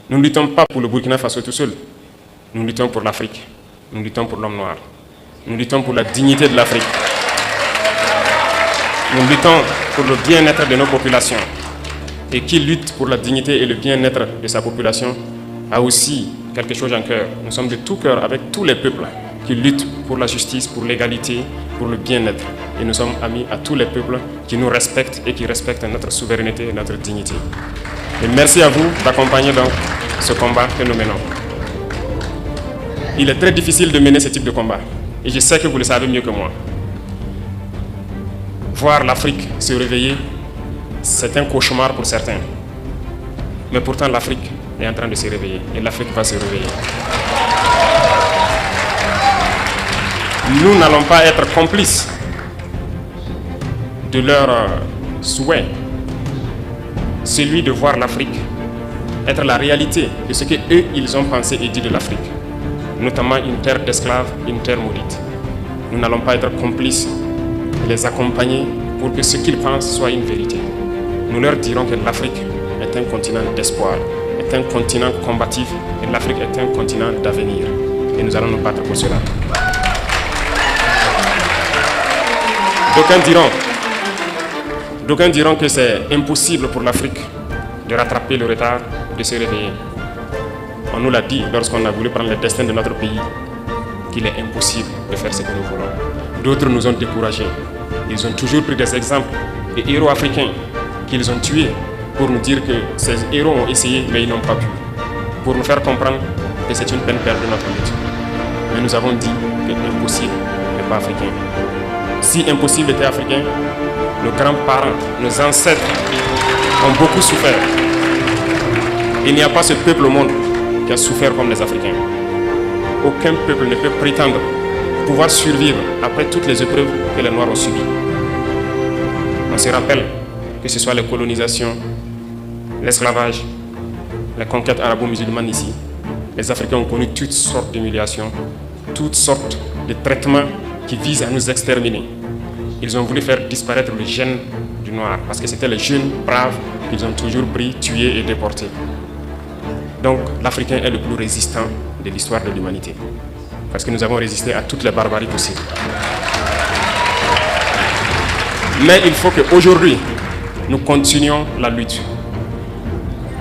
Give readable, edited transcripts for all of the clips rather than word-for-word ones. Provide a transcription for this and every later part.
Nous ne luttons pas pour le Burkina Faso tout seul. Nous luttons pour l'Afrique. Nous luttons pour l'homme noir. Nous luttons pour la dignité de l'Afrique. Nous luttons pour le bien-être de nos populations. Et qui lutte pour la dignité et le bien-être de sa population a aussi quelque chose en cœur. Nous sommes de tout cœur avec tous les peuples qui luttent pour la justice, pour l'égalité, pour le bien-être. Et nous sommes amis à tous les peuples qui nous respectent et qui respectent notre souveraineté et notre dignité. Et merci à vous d'accompagner donc ce combat que nous menons. Il est très difficile de mener ce type de combat. Et je sais que vous le savez mieux que moi. Voir l'Afrique se réveiller, c'est un cauchemar pour certains. Mais pourtant, l'Afrique est en train de se réveiller. Et l'Afrique va se réveiller. Nous n'allons pas être complices de leur souhait, celui de voir l'Afrique être la réalité de ce qu'eux, ils ont pensé et dit de l'Afrique, notamment une terre d'esclaves, une terre maudite. Nous n'allons pas être complices et les accompagner pour que ce qu'ils pensent soit une vérité. Nous leur dirons que l'Afrique est un continent d'espoir, est un continent combatif et l'Afrique est un continent d'avenir. Et nous allons nous battre pour cela. D'aucuns diront que c'est impossible pour l'Afrique de rattraper le retard, de se réveiller. On nous l'a dit lorsqu'on a voulu prendre le destin de notre pays, qu'il est impossible de faire ce que nous voulons. D'autres nous ont découragés. Ils ont toujours pris des exemples des héros africains qu'ils ont tués pour nous dire que ces héros ont essayé mais ils n'ont pas pu. Pour nous faire comprendre que c'est une peine perdue notre lutte. Mais nous avons dit que impossible n'est pas africain. Si impossible était africain, nos grands-parents, nos ancêtres ont beaucoup souffert. Il n'y a pas ce peuple au monde qui a souffert comme les Africains. Aucun peuple ne peut prétendre pouvoir survivre après toutes les épreuves que les Noirs ont subies. On se rappelle que ce soit les colonisations, l'esclavage, les conquêtes arabo-musulmanes ici, les Africains ont connu toutes sortes d'humiliations, toutes sortes de traitements qui visent à nous exterminer. Ils ont voulu faire disparaître le gène du noir parce que c'était les jeunes braves qu'ils ont toujours pris, tués et déportés. Donc l'Africain est le plus résistant de l'histoire de l'humanité parce que nous avons résisté à toutes les barbaries possibles. Mais il faut qu'aujourd'hui, nous continuions la lutte.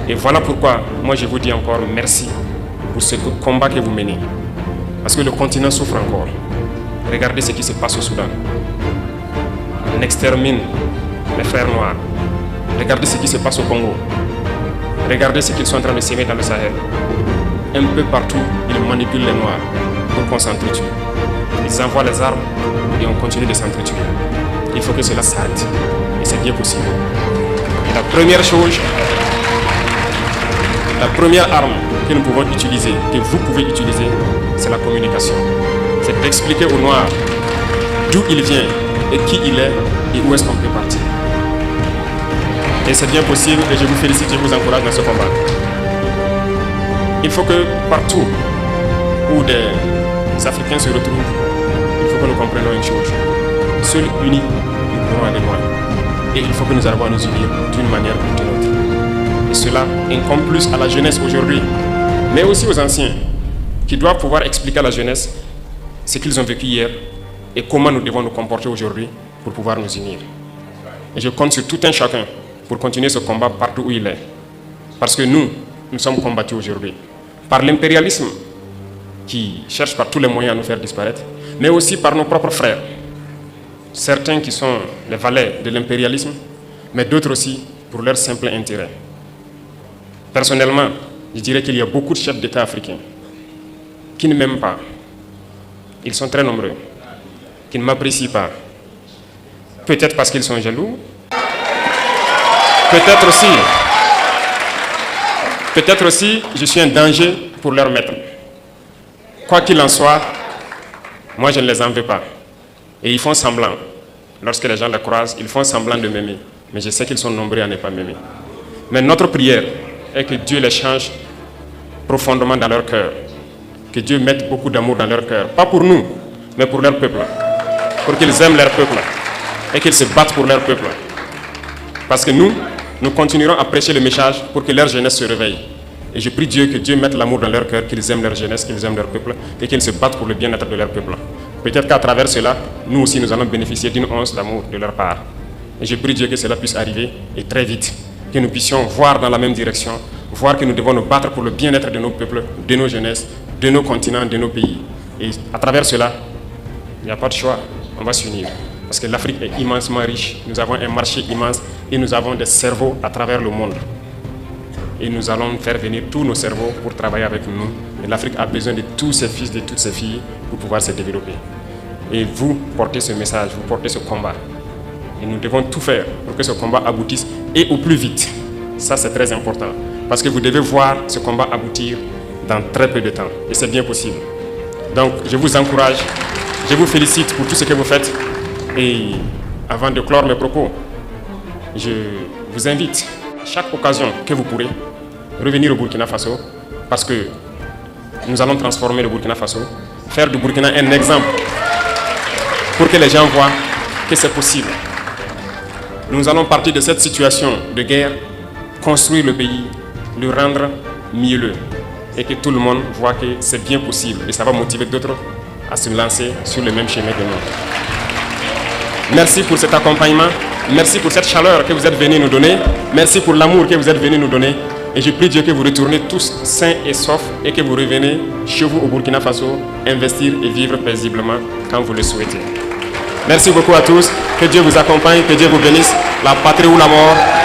Et voilà pourquoi, moi je vous dis encore merci pour ce combat que vous menez. Parce que le continent souffre encore. Regardez ce qui se passe au Soudan. On extermine les frères noirs. Regardez ce qui se passe au Congo. Regardez ce qu'ils sont en train de s'aimer dans le Sahel. Un peu partout, ils manipulent les noirs pour qu'on s'entretue. Ils envoient les armes et on continue de s'entretuer. Il faut que cela s'arrête. Et c'est bien possible. La première chose, la première arme que nous pouvons utiliser, que vous pouvez utiliser, c'est la communication. C'est d'expliquer aux Noirs d'où il vient et qui il est et où est-ce qu'on peut partir. Et c'est bien possible et je vous félicite et je vous encourage dans ce combat. Il faut que partout où des Africains se retrouvent, il faut que nous comprenions une chose. Seuls unis, nous pourrons aller loin. Et il faut que nous arrivions à nous unir d'une manière ou d'une autre. Et cela incombe plus à la jeunesse aujourd'hui, mais aussi aux anciens, qui doivent pouvoir expliquer à la jeunesse ce qu'ils ont vécu hier et comment nous devons nous comporter aujourd'hui pour pouvoir nous unir. Et je compte sur tout un chacun pour continuer ce combat partout où il est. Parce que nous sommes combattus aujourd'hui par l'impérialisme qui cherche par tous les moyens à nous faire disparaître, mais aussi par nos propres frères. Certains qui sont les valets de l'impérialisme, mais d'autres aussi pour leur simple intérêt. Personnellement, je dirais qu'il y a beaucoup de chefs d'État africains qui ne m'aiment pas. Ils sont très nombreux, qui ne m'apprécient pas. Peut-être parce qu'ils sont jaloux. Peut-être aussi, je suis un danger pour leur maître. Quoi qu'il en soit, moi je ne les en veux pas. Et ils font semblant. Lorsque les gens les croisent, ils font semblant de m'aimer. Mais je sais qu'ils sont nombreux à ne pas m'aimer. Mais notre prière est que Dieu les change profondément dans leur cœur. Que Dieu mette beaucoup d'amour dans leur cœur. Pas pour nous, mais pour leur peuple. Pour qu'ils aiment leur peuple. Et qu'ils se battent pour leur peuple. Parce que nous continuerons à prêcher le message pour que leur jeunesse se réveille. Et je prie Dieu que Dieu mette l'amour dans leur cœur, qu'ils aiment leur jeunesse, qu'ils aiment leur peuple et qu'ils se battent pour le bien-être de leur peuple. Peut-être qu'à travers cela, nous aussi nous allons bénéficier d'une once d'amour de leur part. Et je prie Dieu que cela puisse arriver et très vite, que nous puissions voir dans la même direction, voir que nous devons nous battre pour le bien-être de nos peuples, de nos jeunesses, de nos continents, de nos pays. Et à travers cela, il n'y a pas de choix, on va s'unir. Parce que l'Afrique est immensement riche, nous avons un marché immense et nous avons des cerveaux à travers le monde. Et nous allons faire venir tous nos cerveaux pour travailler avec nous. Et l'Afrique a besoin de tous ses fils, de toutes ses filles pour pouvoir se développer. Et vous portez ce message, vous portez ce combat. Et nous devons tout faire pour que ce combat aboutisse et au plus vite. Ça, c'est très important. Parce que vous devez voir ce combat aboutir dans très peu de temps. Et c'est bien possible. Donc, je vous encourage, je vous félicite pour tout ce que vous faites. Et avant de clore mes propos, je vous invite, à chaque occasion que vous pourrez, revenir au Burkina Faso, parce que nous allons transformer le Burkina Faso, faire du Burkina un exemple pour que les gens voient que c'est possible. Nous allons partir de cette situation de guerre, construire le pays, le rendre mielleux et que tout le monde voit que c'est bien possible et ça va motiver d'autres à se lancer sur le même chemin que nous. Merci pour cet accompagnement, merci pour cette chaleur que vous êtes venus nous donner, merci pour l'amour que vous êtes venus nous donner et je prie Dieu que vous retournez tous sains et saufs et que vous revenez chez vous au Burkina Faso, investir et vivre paisiblement quand vous le souhaitez. Merci beaucoup à tous, que Dieu vous accompagne, que Dieu vous bénisse, la patrie ou la mort.